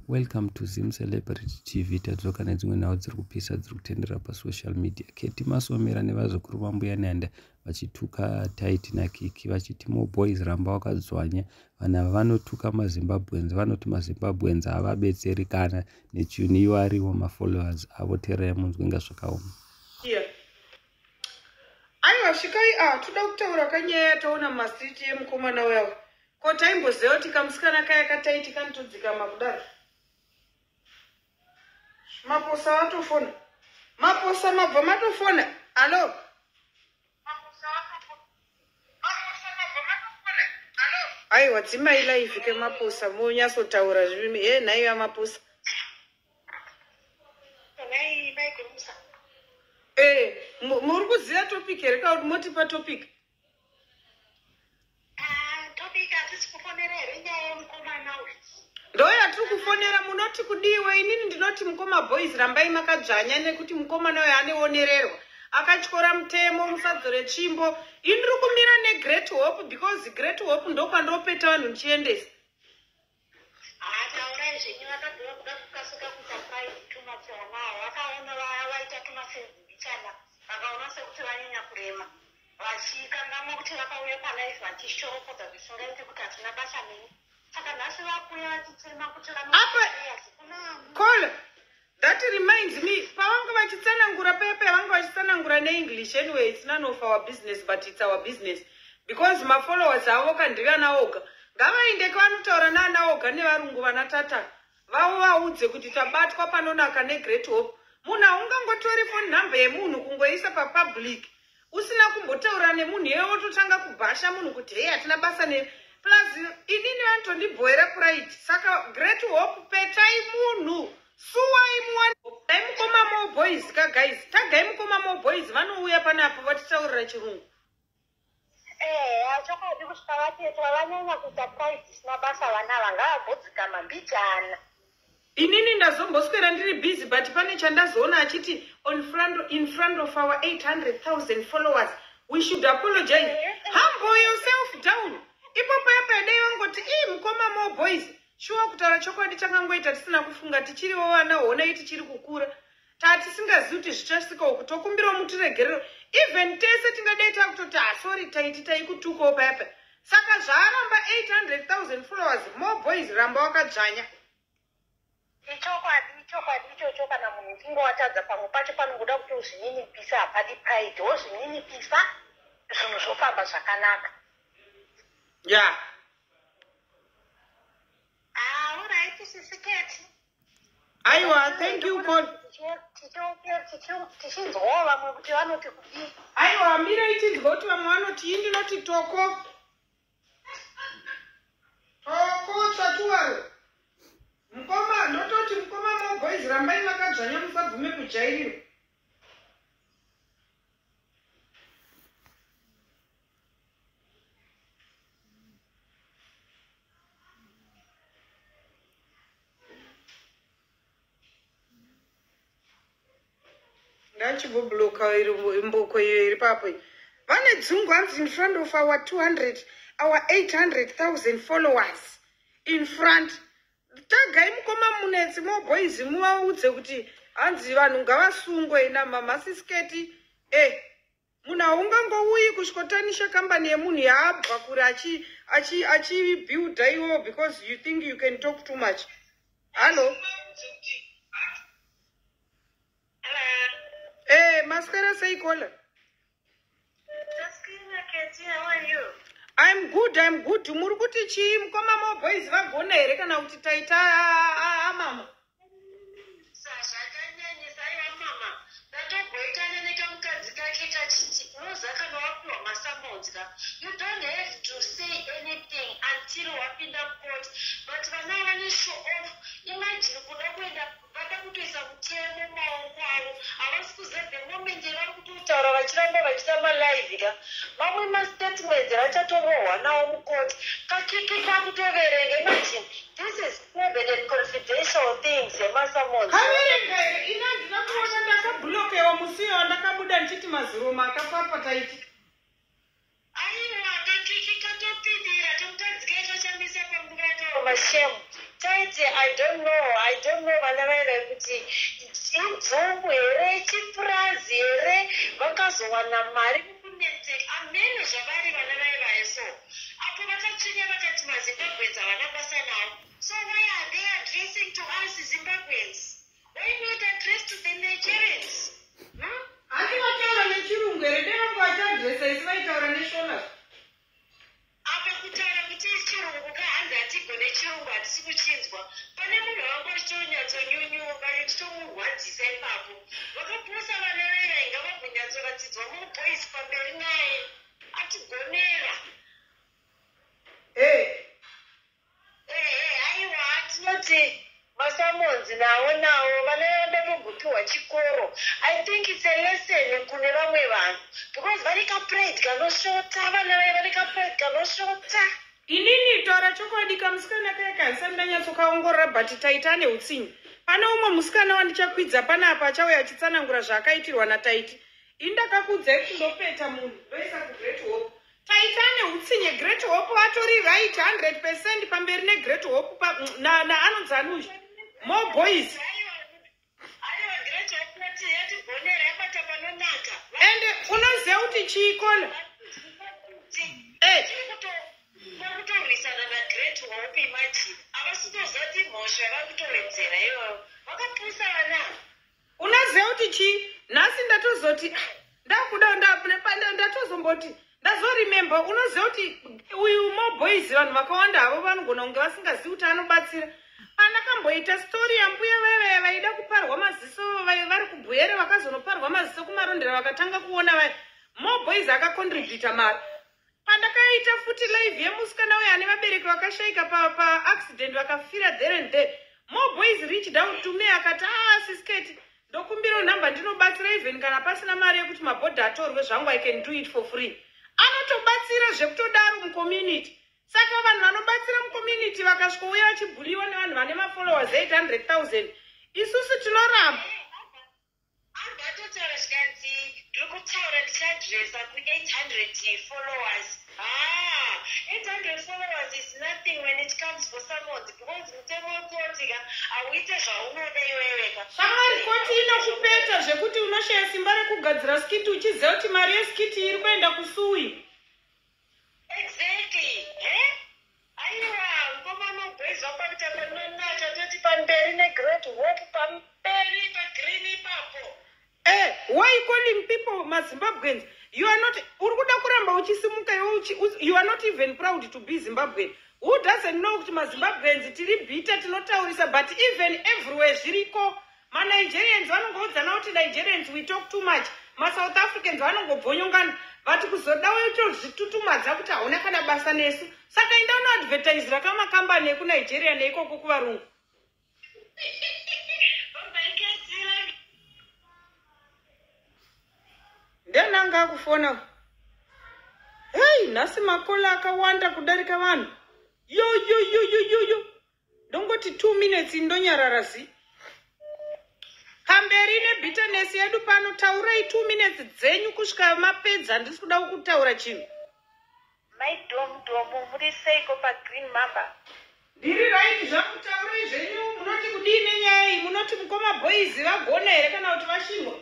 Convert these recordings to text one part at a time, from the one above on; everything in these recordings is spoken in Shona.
Welcome to Zim Celebrity TV. Tadzoka nedzimwe nhau dziri kupisa dziri kutendera pasocial media. Keti Masomera nevazukuru vambuya Nanda vachituka Taiti naKiki vachiti Mo Boys ramba wakadzvanya. Vana vanotuka maZimbabweans vanoti maZimbabweans havabetseri kana nechuni ivo ariwo mafollowers avo. Terai munzwe ngazvakaoma. Aiwa svikai toda kutaura kanyaya taona masiti emukomana wewo. Ko taimboziva kuti kamusikana kaya kaTaiti kanotodzikama kudaro. Maposa watofona. Maposa mabva matofona. Alo. Maposa watofona. Maposa mabva matofona. Alo. Aiwa dzimai live ke maposa munyatsotaura zvimi. Nhayo yamaposa. Nai Gumusa. Muri kuziva topic here kana kuti motipa topic? Topic hatisi kufonera here nyaya yemukomana uyu. Ndo yatiri kufonera munoti kudiwe. Inini ndinoti mukoma boys rambai makadzvanya nekuti mukomana uyu aneonererwa. Akatyora mutemo musadzore tsvimbo. Indiri kumira neGreat Hope because Great Hope ndo kwandopeta vanhu ndichiendesa. Taurai zvenyu vakabvira kuda kukasika kuita pride tuma tsvanao. Vakaona vaita tuma senzibichana. Vakaona sekuti vanyanya kurema. Vachikanganwa kuti vakauya palive vachishoropodza zvisingaiti kuti hatina basa neni. Saka nhasi vakuya vachitsema kuti Call. That reminds me, pavanga vachitsanangura pepe vanga vachitsanangura neEnglish anyway. It's none of our business, but it's our business. Because my followers avo kandivana oga. Ngavainde kwanotaura nana oga nevarungu vanatata. Vavo vaudze kuti tabatwa panonaka neGreat Hope. Munhu haungangotori phone number yemunhu kungoisa papublic. Usina kumbotaura nemunhu iye wototanga kubhasha munhu kuti hey hatina basa ne plus inini vanotondibhoera pride. Saka Great Hope petai munhu. Suwai muwani. Taimukoma Mo Boys ka guys. Tagai mukoma Mo Boys vanouya panapo vatitaurira chirungu. Chakadi kusvika vatetwa vanyanya kuita pride isina basa vana vangavabhodzika mambijana. Inini ndazomboswera ndiri busy but pane chandazoona achiti in front of our 800,000 followers we should apologize. Humble yourself down. Ipo pepe dai vangoti mukoma Mo Boys. Shuwa kutaura chokwadi chakangoita tisina kufunga tichiriwo vana hoona iti chiri kukura. Tisingazivi kuti zvichasvika uku tokumbira mutiregerero. Even tese tingadai takutoti sorry Taiti taikutukawo pepe. Saka zvaaramba 800,000 followers Mo Boys ramba wakadzvanya. Ichokwadi ichocho kana munhu uchinge watadza pamwe pacho panogoda kuti uzvininipisa hapadi pride. Wozvininipisa zvinhu zvofamba zvakanaka. Yeah. Alright, sisiketi. Aiwa, thank you God. Tichinzwawo vamwe kuti vanoti kudii. Aiwa, mira ichinzwa kuti vamwe vanoti ndinoti toko. Toko chatuwaro. Mukoma, ndototi mukoma Mo Boys rambai vakadzvanya musabvume kujairira. Ndachibobloka imboko iri papo. Vane dzungwanzi in front of our 800,000 followers in front. Tagai mukoma munetsi Mo Boys muvaudze kuti hanzi vanhu ngavasungwe namamasisiketi. Munhu haungangouyi kusvikotanisha kambani yemunhu yaabva kuri achibuilda iwo because you think you can talk too much. Hello? Mascara say caller. How are you? I'm good. Murukuti chi mukoma Mo Boys vagona here kana kuti taita mama. Sasa tanyanyisa ya mama. Ndatogoitana nekamukadzi kake kachiti unozaka nowapiwa masamodza. You don't have to say anything until wapinda court. But vana vane show off. Imagine kuda kuenda vada kutoisa mutemo maoko avo. Havasi kuziva the moment vari kutotaura vachiramba vachiita malive ka. Mamwe mastatements vachatovohwa nawo mukoti. Kakeke kakutoverenga. Imagine this is private and confidential things yemasamodza. Ina ndinakuona ndakablokewa musiwo ndakabuda ndichiti maziroma akapapa Taiti. Aiwa kakeke katopindira tomutadzika ichoshandisa panguva yacho mashemu. taiti I don't know vana vaida kuti chidzomu here chipurazi here vakazowana mari kukunetseka amene zvavari vana vaivaye so apo vakachinya vakati mazimbabwens havana basa navo so why are they addressing to us Zimbabweans? Why not address to the Nigerians? Asi vataura nechirungu here devangu vachiadresa isi vaitaura neshona apa kutaura kuti chirungu kahanzi hatigone chirungu hatisi kuchinzwa pane munhu wangu achitonyatonyunyuka chitomurwadzisa ipapo vakaposa vana vairainga vagonyatsoratidzwa muboys pamberi naye atigonera aiwa tinoti masamonzi nawo vanoenda mugupiwa chikoro. I think it's a lesson kune vamwe vanhu because vari kapride kanosvota vana vai vari kapride kanosvota. Inini taura chokwadi kamusikana kaya kaisani ndanyatsokaongorora but taita ane utsinye. Pane umwe musikana wandichakwidza panapa achauya achitsanangura zvaakaitirwa nataiti. Indakakudza kuti ndopeta munhu ndoisa kuGreat Hope. Taita ane utsinye. Great Hope vatori right 100% pamberi neGreat Hope anonzi Anuzha. More boys. And unoziva kuti chiikola vakutorwisana naGreat Hope imagine avasitozati mhosva vakutowedzera ivovo vakapusa vana. Unoziva kuti chii nhasi ndatozoti ndakuda ndatozomboti ndazoremember unoziva kuti uyu moboys vanhu vakawanda havo vanogona kunge vasingazivi kuti anobatsira. Anakamboita story yambuya vaya vaida kuparwa maziso vari kubhuere vakazonoparwa maziso kumarondera vakatanga kuona vaya moboys akacontributa mari. Pandakaita futi live yemusikana uya ane vabereki vakashaika paaccident vakafira there and there. Moboys reached out to me akati sisketi ndokumbira nhamba ndinobatsira even kana pasina mari yekuti mabhodha atorwe zvangu I can do it for free. Anotobatsira zvekutodaro mucommunity. Saka vanhu vanobatsira mucommunity vakasvika vachibhuliwa nevanhu vane mafollowers 800,000 isusu tinoramba. Andatotaura zvikanzi ndiri kutaura ndichadresa ku800 followers. 800 followers is nothing when it comes for someone because mutemo wekotika auite zvaunoda iweweka. Shamwari koti inokupeta zvekuti unoshaya simba rekugadzira skiti uchiziva kuti mari yeskiti iri kuenda kusuwi. Exactly. Aiwa ngoma boys vakuita panonaka toti pamberi neGreat Hope pamberi pagreen ipapo. Why calling people Zimbabweans? You are not urikuda kuramba uchisimuka you are not even proud to be Zimbabwean. Who doesn't know kuti Zimbabweans tiri bita tinotaurisa but even everywhere zviriko. Ma Nigerians vanongodzana kuti Nigerians we talk too much. Ma South Africans vanongobvonyongana vati kuzodawo zvitutumadza kuti hauna kana basa nesu. Saka enda unoadvertisera kama kambani yeku Nigeria neikoko kuvarungu. Ndenanga akufona. Hey, nhasi makola akawanda kudarika vanhu. Yo. Ndongoti 2 minutes ndonyarara zi. Pamberi nebitterness yedu pano taurai 2 minutes dzenyu kusvika mapedza ndisi kuda kutaura chinhu. Maidomu muri seiko pagreen mamba. Ndiri right zvakutaurai zvenyu munoti kudii nenyaya iyi munoti mukoma boys vagona here kana kuti vashingwa.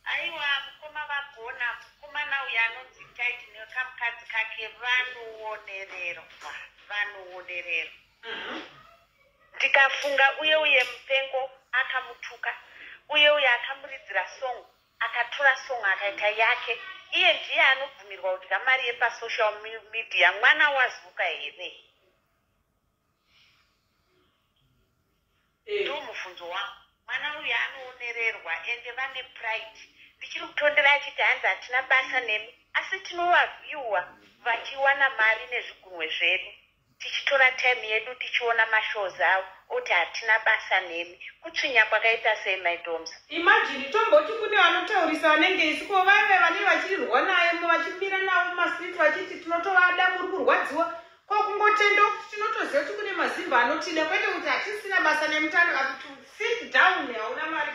Aiwa mukoma vagona mukomana uyu anonzi taiti nekamukadzi kake vanoonererwa. Ndikafunga uye mupengo akamutuka uye akamuridzira song akatora song akaita yake iye ndiye anobvumirwa kudya mari yepasocial media. Mwana wazuka here ndo mubvunzo wangu. Mwana uyu anoonererwa ende vane pride. Ndichiri kutondera achiti hanzi hatina basa nemi asi tinovavhiwa vachiwana mari nezvigunwe zvedu tichitora time yedu tichiona mashows avo oti hatina basa nemi. Kutsvinya kwakaita sei maidoms? Imagine tomboti kune vanotaurisa vanenge isiko vave vane vachirirwa naye vachimira navo mumastreet vachiti tinotovada muri kurwadziwa kwakungotenda kuti tinotoziva kuti kune mazimba anotida kwete kuti hatisina basa nemutano kuti sit down hauna mari.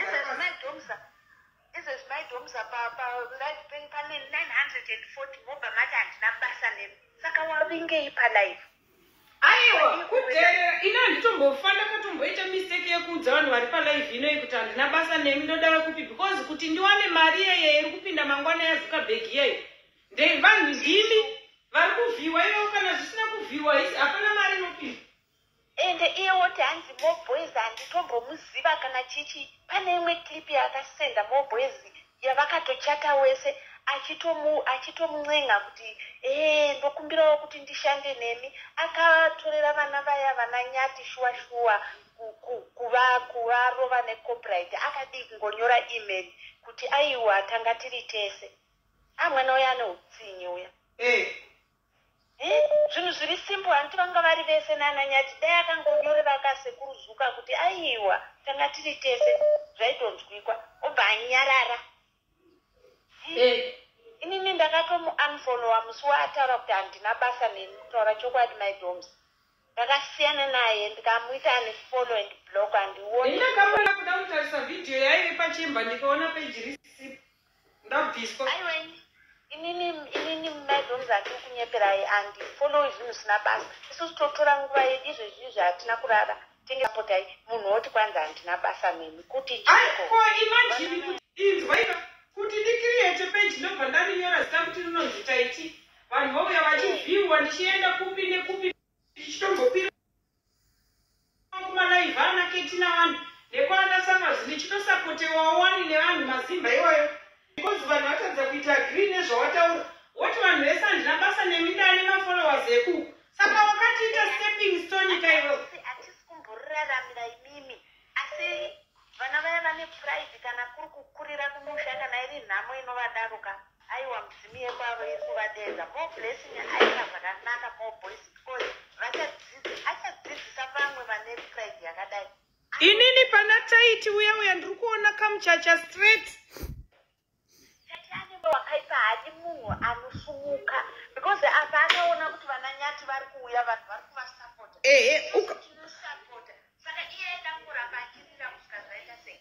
Izvezvi maidomsa palive pane 940 mobva mati handina basa nemi saka wavingei palive. Ai aiwa kuteerera ina handitombofanda katomboita mistake yekuudza vanhu vari palive inoi kuti handina basa nemi ndoda kupi because kuti ndiwane mari iyeye iri kupinda mangwana yazuckerberg iyeyi vanhu ndimi vari kuvhiwa ivo kana zvisina kuvhiwa isi hapana mari inopinda ende iye woti hanzi Moboys handitombomuziva kana chichi. Pane imwe clip yakasenda Moboys yavakatochata wese achitomun'en'a kuti ndokumbirawo kuti ndishande nemi. Akatorera vana vaya vana Nyati shuwa kuvarova necopyright. Akadi kungonyora email kuti aiwa tanga tiri tese. Mwana uya ane utsinye uya. Zvinhu zviri simple hanti vanga vari vese nana Nyati dai akangonyorera akasekuruzuka kuti aiwa tanga tiri tese zvaitonzwikwa obva anyarara. Inini ndakatomuunfollowa musi waataura kuti handina basa neni kutaura chokwadi my doms. Ndakasiyana naye ndikamuita unfollow and block handioni. Ndakamboda kuda kutarisa vhidhiyo yaive pachimba ndikaona peji risipo ndabviswa. Inini maidhoms handiri kunyeperai handifollowi zvinhu zvisina basa. Isusu totora nguva yedu izvezvi zvahatina kurara tengesapotai munhu woti kwanza handina basa nemi kuti ko imagine kuti inzwa kuti ndikiriyete peji ndobva ndarinyora zita kuti rinonzi taiti vanhu vauya vachivhiwa ndichienda kupi nekupi ndichitombopira kumalive ana ketina vanhu nekwana samazi ndichitosapotewawo wani nevanhu mazimba iwayo because vanhu vatadza kuita agree nezvawataura woti vanhu vese handina basa nemi ndane mafollowers eku saka wakatiita stepping stone kaivo hatisi kumboriraramira imimi asi vana vaya vane pride kana kuri kukurira kumusha kana iri nhamo inovadaruka aiwa mudzimi yekwavo iri kuvadedza more blessing aita zvakanaka Moboys because achadzidzisa vamwe vane pride yakadai. Inini pana taiti uya ndiri kuona kamuchacha straight wakaipa hadi munhu anosumuka because apa akaona kuti vana Nyati vari kuuya vanhu vari kuvasapota chinosapota saka iye aidangoramba achirira kusvika zvaita sei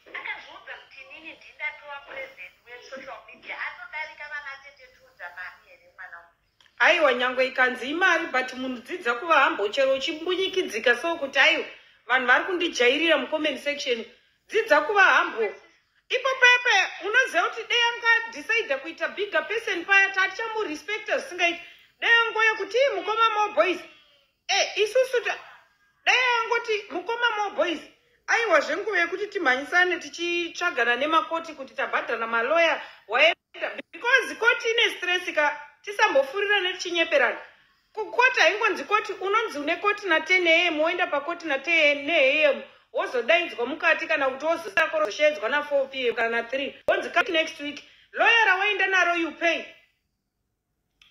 akazviudza kuti inini ndindatova president wesocial media atodarika vana tetetudza mari here mwana aiwa nyangwe ikanzi imari but munhu dzidza kuva hambo chero uchimbunyikidzika so kuti aiwa vanhu vari kundijairira mucomment section dzidza kuva hambo. Ipo pepe unoziva kuti dei angadecide kuita bigger person paya tatichamurespekta zvisingaiti dei angoya kuti mukoma Moboys isusu dei angoti mukoma Moboys aiwa zvenguva yekuti timhanyisane tichitsvagana nemakoti kuti tabhadhana maloya waenda because koti ine stress ka tisambofurira netichinyeperana kukoti haingonzi koti unonzi une koti na10 am woenda pakoti na10 am wozodaidzwa mukati kana kuti wozoshedzwa na4 pm kana 3 wonzi kati next week lawyer waenda naro you pay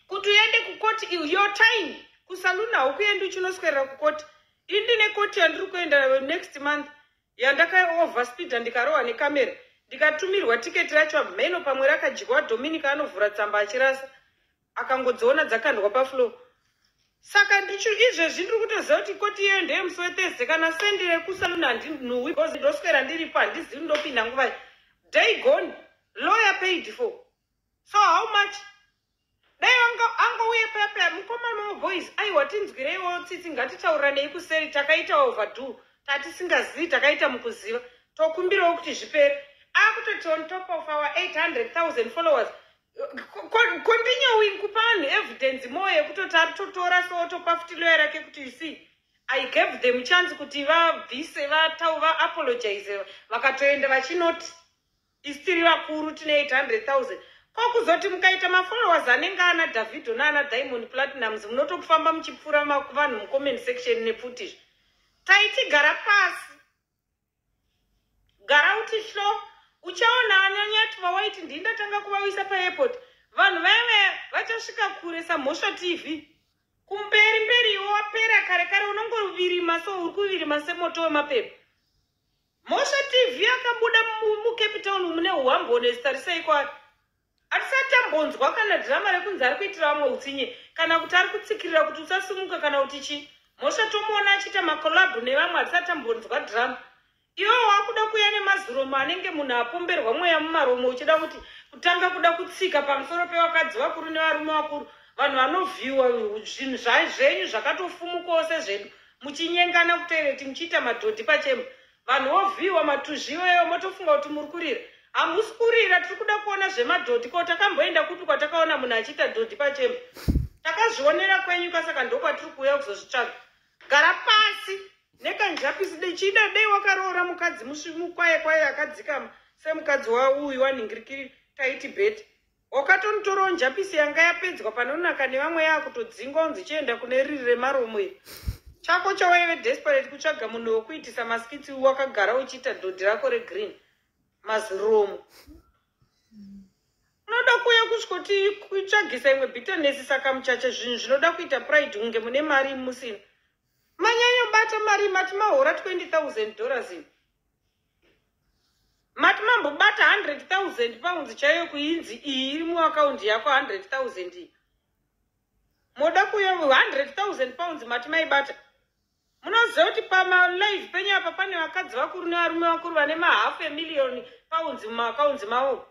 kuti uende kukoti your time kusaluna haukuendi uchinoswerera kukoti indine koti yandiri kuenda next month yandaka overspeeda ndikarohwa nekamera ndikatumirwa tiketi racho mheno pamwe rakajigwa Dominic anovhura tsamba achirasa akangodziona dzakandwa pafloor. Saka izvezvi ndiri kutoziva kuti koti iyo ndeyemusi weThursday kana sendere kusaluna handinhuwi because ndoswera ndiripo handizivi ndopinda nguva day gone lawyer paid for so how much dai angouye pepe mukoma Moboys aiwa tinzwireiwo tsitsi ngatitauranei kuseri takaita overdue tatisingazivi takaita mukuziva tokumbirawo kuti zvipere akutoti on top of our 800,000 followers continuing kupa vanhu evidence more yekutoti atotora so topa futi lawyer rake kuti you see I gave them chance kuti vabvise vaapologize vakatoenda vachinoti isitiri vakuru tine 800,000 kwakuzoti mukaita mafollowers anenge ana Davido naana Diamond Platinums munotokufamba muchipfura vanhu mucomment section nepfutizvi taiti gara pasi gara uti hlo uchaona anyanyati vawaiti ndindatanga kuvawisa paairport vanhu vaive vachasvika kure samhosva TV kumberi iwo wapera kare unongovirima so uri kuvirima semoto wemapepa. Mhosva TV akabuda muCape Town mune uhambones tarisai kwari hatisatambonzwa kana dhirama rekunzi ari kuitira vamwe utsinye kana kuti ari kutsikirira kuti usasumuka kana kuti chii. Mhosva tomuona achiita makolabhu nevamwe hatisatambonzwa dhirama. Iwo wakuda kuya nemaziromo anenge munhu apomberwa mweya mumaromo uchida kuti kutanga kuda kutsika pamusoro pevakadzi vakuru nevarume vakuru vanhu vanovhiwa zvinhu zvenyu zvakatofumukawo sezvedu muchinyengana kutoireti muchiita madhodhi pachemba vanhu vovhiwa matuzviweyo motofunga kuti muri kurira hamusi kurira tiri kuda kuona zvemadhodhi ko takamboenda kupi kwatakaona munhu achiita dhodhi pachemba takazvionera kwenyu kasaka ndokwatiri kuuya kuzozvitsvaga gara pasi nekanjapisi chida dei wakaroora mukadzi mukwaye kwaye akadzikama semukadzi wauyu wanhingirikiri taiti bheti wakatonotorawo njapisi yanga yapedzwa panonaka nevamwe yakutodzingwa unzi chienda kune riri remaromo iri chako chawaive desperate kutsvaga munhu wokuitisa maskitsi wakagara uchiita dhodhi rako regreen maziromo unoda kuuya kusvika kutsvagisa imwe bitterness saka muchacha zvinhu zvinoda kuita pride hunge mune mari musina manyanyobata mari mati mahora $20,000 ini mati mambobata 100,000 pounds chaiyo kuinzi iyi iri muakaundi yako 100,000 iyi moda kuuya 100,000 pounds mati maibata munoziva kuti pamalive penyu apa pane vakadzi vakuru nevarume vakuru vane £500,000 pounds mumaakaunzi mavo